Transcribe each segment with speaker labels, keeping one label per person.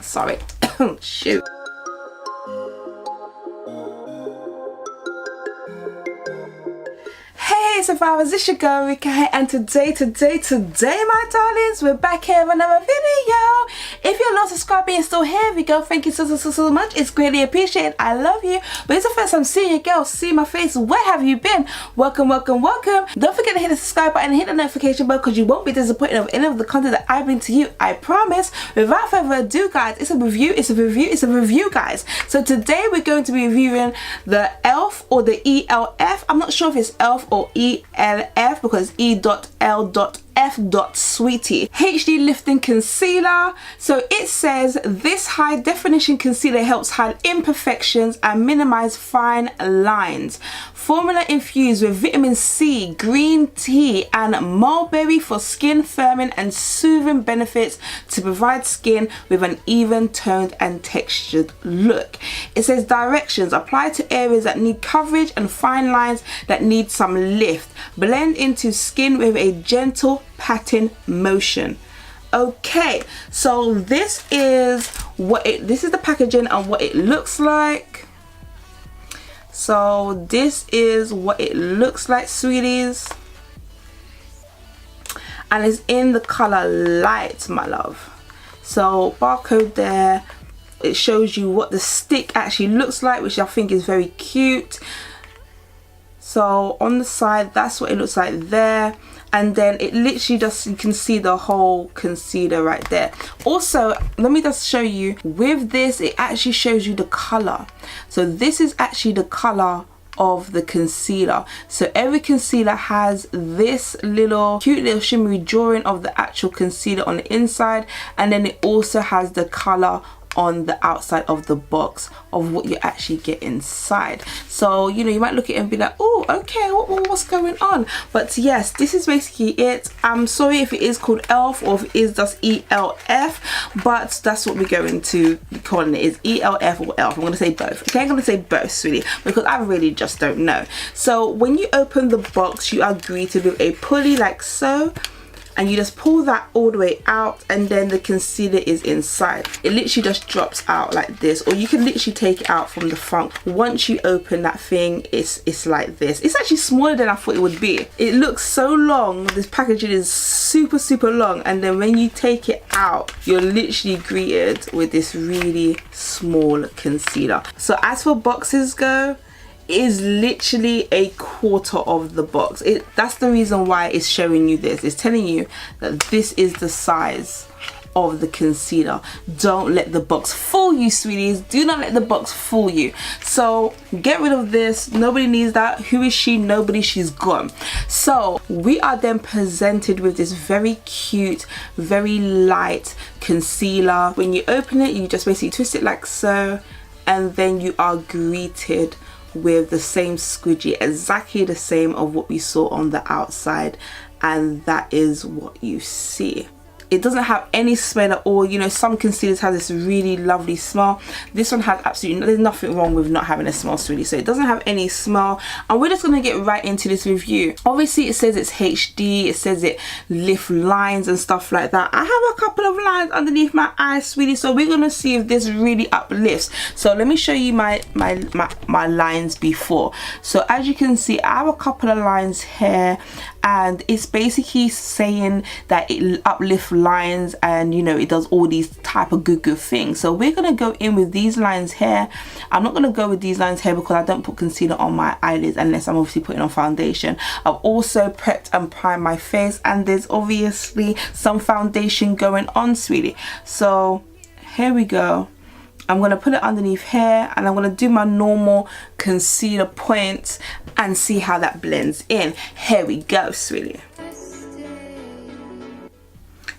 Speaker 1: Sorry. Shoot. Hey survivors, it's your girl Ruriko here, and today my darlings, we're back here with another video. If you're not subscribed and still here, we go, thank you so much. It's greatly appreciated. I love you. But it's the first time seeing your girl, see my face, where have you been? Welcome. Don't forget to hit the subscribe button and hit the notification bell, because you won't be disappointed of any of the content that I bring to you, I promise. Without further ado guys, it's a review guys. So today we're going to be reviewing the e.l.f. or the e.l.f. I'm not sure if it's e.l.f. or e.l.f. because e.l.f. Sweetie HD Lifting Concealer. So it says this high definition concealer helps hide imperfections and minimize fine lines. Formula infused with vitamin C, green tea and mulberry for skin firming and soothing benefits to provide skin with an even toned and textured look. It says directions: apply to areas that need coverage and fine lines that need some lift. Blend into skin with a gentle patting motion. Okay, so this is the packaging and what it looks like. So this is what it looks like, sweeties, and it's in the color light, my love. So barcode there, it shows you what the stick actually looks like, which I think is very cute. So on the side, that's what it looks like there, and then it literally just, you can see the whole concealer right there. Also, let me just show you, with this it actually shows you the color. So this is actually the color of the concealer. So every concealer has this little cute little shimmery drawing of the actual concealer on the inside, and then it also has the color on the outside of the box of what you actually get inside. So you know, you might look at it and be like, oh okay, what's going on? But yes, this is basically it. I'm sorry if it is called e.l.f. or if it is just e.l.f, but that's what we're going to be calling it, is e.l.f. or e.l.f. I'm going to say both. Okay, I'm going to say both, sweetie, because I really just don't know. So when you open the box, you are greeted with a pulley like so, and you just pull that all the way out, and then the concealer is inside. It literally just drops out like this, or you can literally take it out from the front. Once you open that thing, it's like this. It's actually smaller than I thought it would be. It looks so long, this packaging is super long, and then when you take it out, you're literally greeted with this really small concealer. So as for boxes go, is literally a quarter of the box. That's the reason why it's showing you this. It's telling you that this is the size of the concealer. Don't let the box fool you, sweeties. Do not let the box fool you. So get rid of this. Nobody needs that. Who is she? Nobody. She's gone. So we are then presented with this very cute, very light concealer. When you open it, you just basically twist it like so, and then you are greeted with the same squidgy, exactly the same of what we saw on the outside, and that is what you see. It doesn't have any smell at all. You know, some concealers have this really lovely smell. This one has absolutely, there's nothing wrong with not having a smell, sweetie. So it doesn't have any smell, and we're just gonna get right into this review. Obviously it says it's HD, it says it lifts lines and stuff like that. I have a couple of lines underneath my eyes, sweetie, so we're gonna see if this really uplifts. So let me show you my lines before. So as you can see, I have a couple of lines here, and it's basically saying that it uplifts lines, and you know, it does all these type of good things. So we're gonna go in with these lines here. I'm not gonna go with these lines here because I don't put concealer on my eyelids unless I'm obviously putting on foundation. I've also prepped and primed my face, and there's obviously some foundation going on, sweetie. So here we go. I'm going to put it underneath here, and I'm going to do my normal concealer point and see how that blends in. Here we go, sweetie.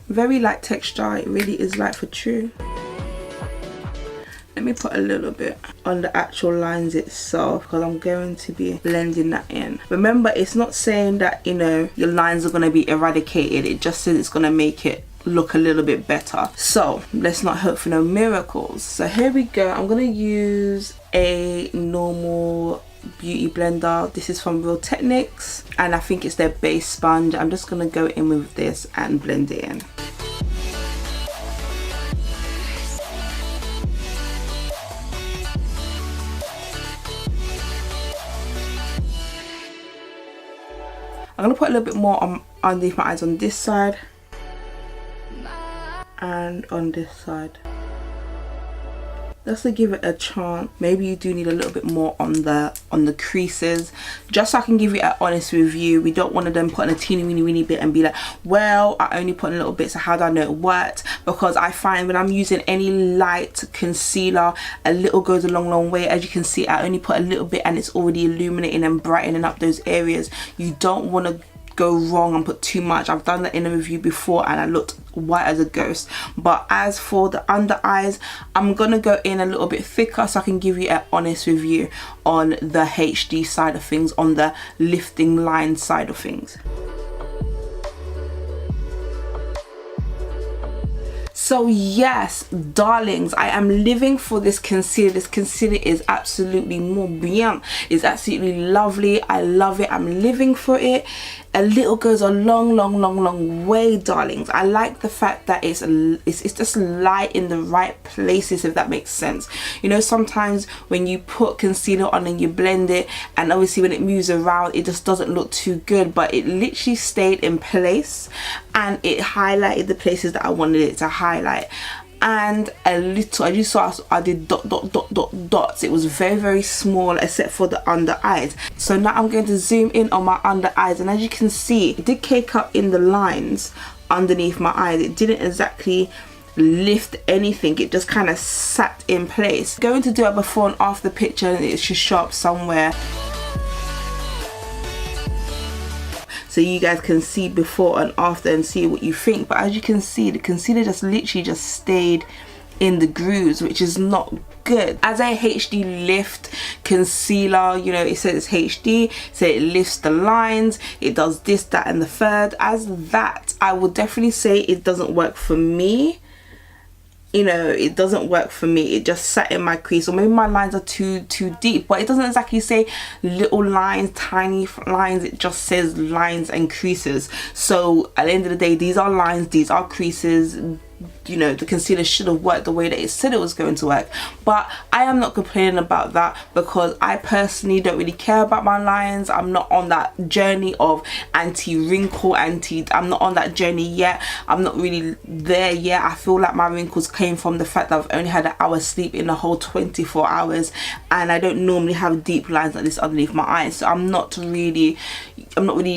Speaker 1: Very light texture. It really is light for true. Let me put a little bit on the actual lines itself, because I'm going to be blending that in. Remember, it's not saying that, you know, your lines are going to be eradicated. It just says it's going to make it look a little bit better. So let's not hope for no miracles. So here we go. I'm going to use a normal beauty blender. This is from Real Techniques, and I think it's their base sponge. I'm just going to go in with this and blend it in. I'm going to put a little bit more on underneath my eyes on this side and on this side, just to give it a chance. Maybe you do need a little bit more on the creases, just so I can give you an honest review. We don't want to then put in a teeny weeny bit and be like, well, I only put in a little bit, so how do I know it worked? Because I find when I'm using any light concealer, a little goes a long way. As you can see, I only put a little bit and it's already illuminating and brightening up those areas. You don't want to go wrong and put too much. I've done that in a review before and I looked white as a ghost. But as for the under eyes, I'm gonna go in a little bit thicker so I can give you an honest review on the HD side of things, on the lifting line side of things. So yes, darlings, I am living for this concealer. This concealer is absolutely more bien. It's absolutely lovely. I love it. I'm living for it. A little goes a long way, darlings. I like the fact that it's just light in the right places, if that makes sense. You know, sometimes when you put concealer on and you blend it, and obviously when it moves around, it just doesn't look too good, but it literally stayed in place and it highlighted the places that I wanted it to highlight. And a little, as you saw, I did dots. It was very small except for the under eyes. So now I'm going to zoom in on my under eyes, and as you can see, it did cake up in the lines underneath my eyes. It didn't exactly lift anything, it just kind of sat in place. Going to do a before and after picture, and it should show up somewhere so you guys can see before and after and see what you think. But as you can see, the concealer just literally just stayed in the grooves, which is not good. As a HD lift concealer, you know, it says it's HD, so it lifts the lines, it does this, that and the third. As that, I would definitely say it doesn't work for me. You know, it doesn't work for me. It just sat in my crease, or maybe my lines are too deep, but it doesn't exactly say little lines, tiny lines. It just says lines and creases. So at the end of the day, these are lines, these are creases. You know, the concealer should have worked the way that it said it was going to work. But I am not complaining about that, because I personally don't really care about my lines. I'm not on that journey of anti-wrinkle, I'm not on that journey yet. I'm not really there yet. I feel like my wrinkles came from the fact that I've only had an hour's sleep in the whole 24 hours, and I don't normally have deep lines like this underneath my eyes. So I'm not really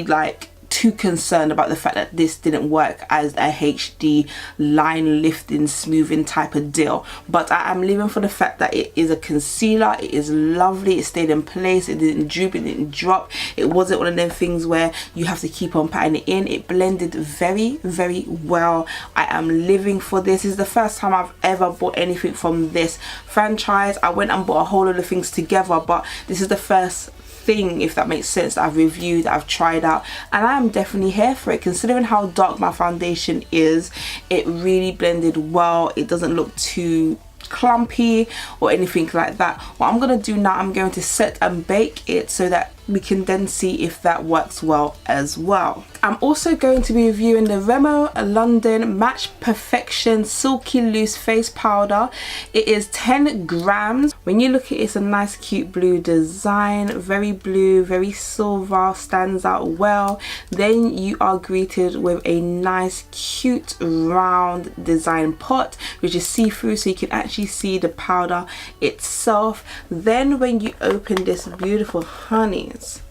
Speaker 1: like too concerned about the fact that this didn't work as a HD line lifting, smoothing type of deal. But I am living for the fact that it is a concealer. It is lovely. It stayed in place. It didn't droop. It didn't drop. It wasn't one of them things where you have to keep on patting it in. It blended very well. I am living for this. This is the first time I've ever bought anything from this franchise. I went and bought a whole lot of things together, but this is the first thing, if that makes sense, that I've reviewed, that I've tried out, and I'm definitely here for it. Considering how dark my foundation is, it really blended well. It doesn't look too clumpy or anything like that. What I'm gonna do now, I'm going to set and bake it so that we can then see if that works well as well. I'm also going to be reviewing the RIMMEL Match Perfection Silky Loose Face Powder. It is 10 grams. When you look at it, it's a nice cute blue design, very blue, very silver, stands out well. Then you are greeted with a nice cute round design pot, which is see-through, so you can actually see the powder itself. Then when you open this beautiful honeys,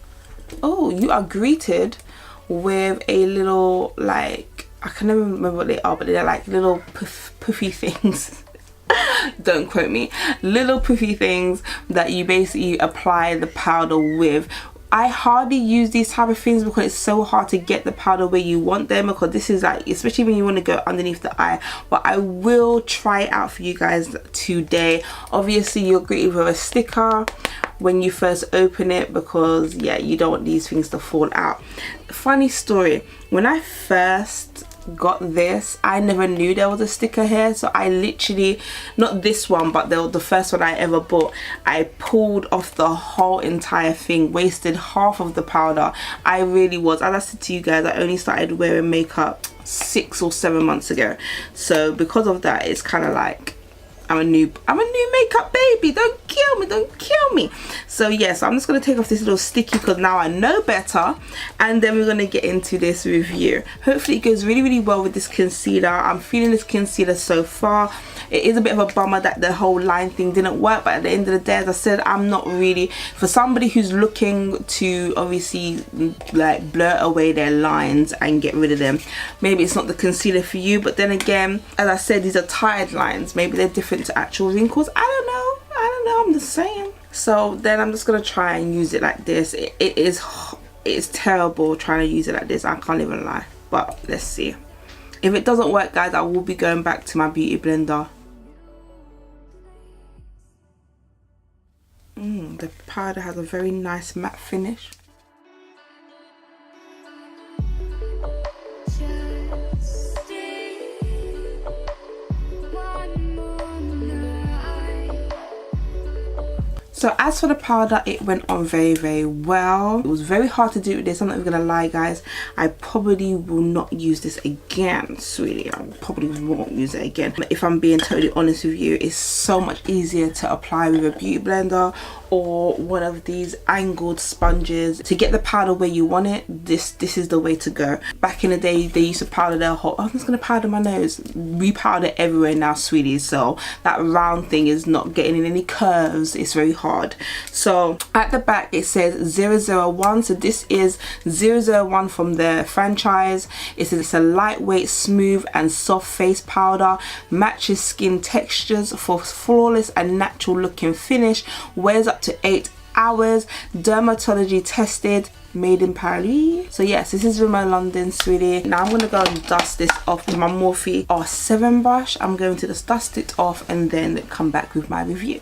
Speaker 1: oh, you are greeted with a little, like, I can never remember what they are, but they're like little puffy things. Don't quote me. Little puffy things that you basically apply the powder with. I hardly use these type of things because it's so hard to get the powder where you want them, because this is like, especially when you want to go underneath the eye. But I will try it out for you guys today. Obviously you're greeted with a sticker when you first open it, because yeah, you don't want these things to fall out. Funny story, when I first got this, I never knew there was a sticker here, so I literally, not this one, but the first one I ever bought, I pulled off the whole entire thing, wasted half of the powder. I really was, as I said to you guys, I only started wearing makeup 6 or 7 months ago, so because of that, it's kind of like I'm a new makeup baby. Don't kill me, don't kill me. So yes, I'm just gonna take off this little sticky because now I know better, and then we're gonna get into this review. Hopefully it goes really well with this concealer. I'm feeling this concealer so far. It is a bit of a bummer that the whole line thing didn't work, but at the end of the day, as I said, I'm not really for somebody who's looking to obviously like blur away their lines and get rid of them. Maybe it's not the concealer for you, but then again, as I said, these are tired lines. Maybe they're different to actual wrinkles. I don't know, I'm just saying. So then I'm just gonna try and use it like this. It's terrible trying to use it like this, I can't even lie, but let's see. If it doesn't work, guys, I will be going back to my beauty blender. The powder has a very nice matte finish. So as for the powder, it went on very well. It was very hard to do with this. I'm not even gonna lie, guys. I probably will not use this again, sweetie. I probably won't use it again. If I'm being totally honest with you, it's so much easier to apply with a beauty blender or one of these angled sponges. To get the powder where you want it, this is the way to go. Back in the day, they used to powder their whole, I'm just gonna powder my nose. We powder everywhere now, sweetie, so that round thing is not getting in any curves. It's very hard. So at the back it says 001, so this is 001 from the franchise. It says it's a lightweight, smooth and soft face powder, matches skin textures for flawless and natural looking finish, wears up to 8 hours, dermatology tested, made in Paris. So yes, this is Rimmel London, sweetie. Now I'm gonna go and dust this off with my Morphe R7 brush. I'm going to just dust it off and then come back with my review.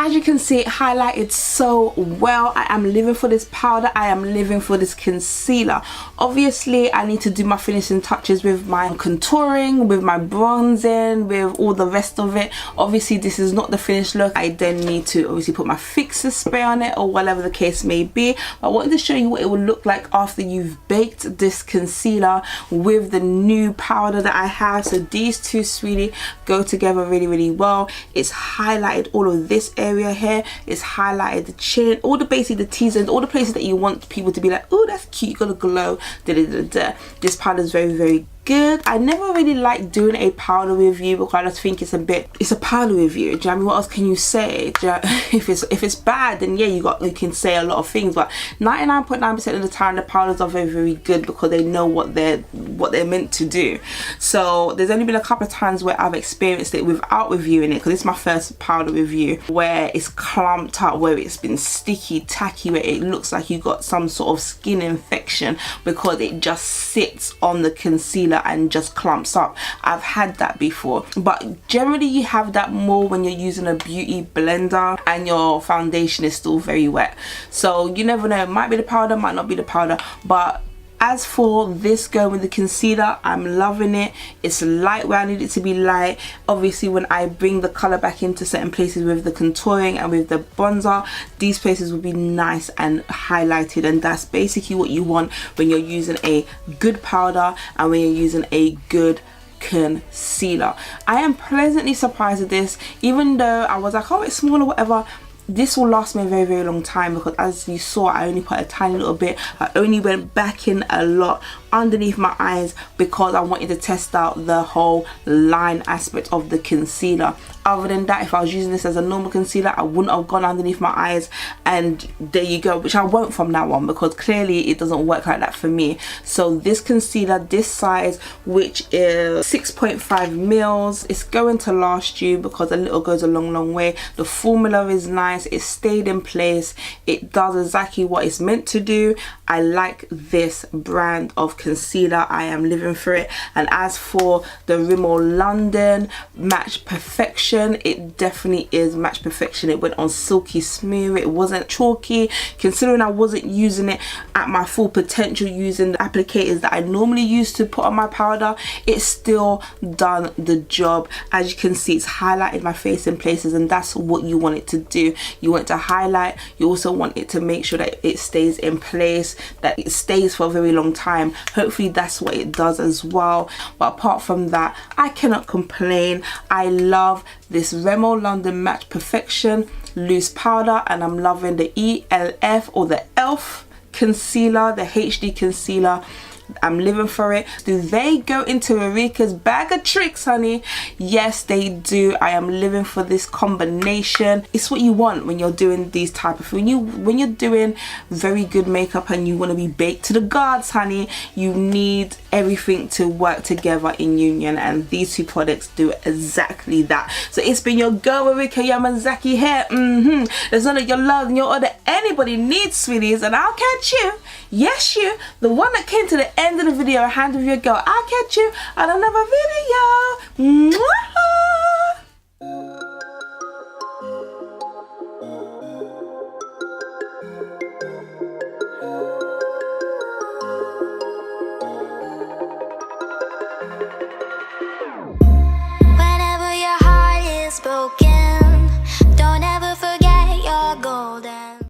Speaker 1: As you can see, it highlighted so well. I am living for this powder. I am living for this concealer. Obviously, I need to do my finishing touches with my contouring, with my bronzing, with all the rest of it. Obviously, this is not the finished look. I then need to obviously put my fixer spray on it or whatever the case may be. But I wanted to show you what it would look like after you've baked this concealer with the new powder that I have. So these two, sweetie, go together really well. It's highlighted all of this area here, it's highlighted the chin, all the basically the T-zones, all the places that you want people to be like, oh, that's cute, you got a glow. This powder is very good. I never really like doing a powder review because I just think it's a powder review. Do you know what I mean? What else can you say? If it's bad, then yeah, you can say a lot of things, but 99.9% of the time the powders are very good because they know what they're meant to do. So there's only been a couple of times where I've experienced it without reviewing it, because it's my first powder review, where it's clumped up, where it's been sticky, tacky, where it looks like you got some sort of skin infection because it just sits on the concealer and just clumps up. I've had that before, but generally you have that more when you're using a beauty blender and your foundation is still very wet. So you never know, it might be the powder, might not be the powder. But as for this going with the concealer, I'm loving it. It's light where I need it to be light. Obviously when I bring the color back into certain places with the contouring and with the bronzer, these places will be nice and highlighted, and that's basically what you want when you're using a good powder and when you're using a good concealer. I am pleasantly surprised at this, even though I was like, oh, it's small or whatever. This will last me a very long time, because as you saw, I only put a tiny little bit. I only went back in a lot underneath my eyes because I wanted to test out the whole line aspect of the concealer. Other than that, if I was using this as a normal concealer, I wouldn't have gone underneath my eyes, and there you go, which I won't from now on, because clearly it doesn't work like that for me. So this concealer, this size, which is 6.5 mils, it's going to last you, because a little goes a long way. The formula is nice, it stayed in place, it does exactly what it's meant to do. I like this brand of concealer. I am living for it. And as for the Rimmel London Match Perfection, it definitely is Match Perfection. It went on silky smooth, it wasn't chalky. Considering I wasn't using it at my full potential using the applicators that I normally use to put on my powder, it's still done the job. As you can see, it's highlighted my face in places, and that's what you want it to do. You want it to highlight, you also want it to make sure that it stays in place. that it stays for a very long time. Hopefully that's what it does as well. But apart from that, I cannot complain. I love this RIMMEL London Match Perfection loose powder, and I'm loving the e.l.f. or the e.l.f. concealer, the HD concealer. I'm living for it. Do they go into Ruriko's bag of tricks, honey? Yes, they do. I am living for this combination. It's what you want when you're doing these type of when you're doing very good makeup and you want to be baked to the gods, honey. You need everything to work together in union, and these two products do exactly that. So it's been your girl Ruriko Yamazaki here. There's none of your love and your order anybody needs, sweeties, and I'll catch you. Yes, you, the one that came to the end of the video, a hand of your girl. I'll catch you on another video. Mwah!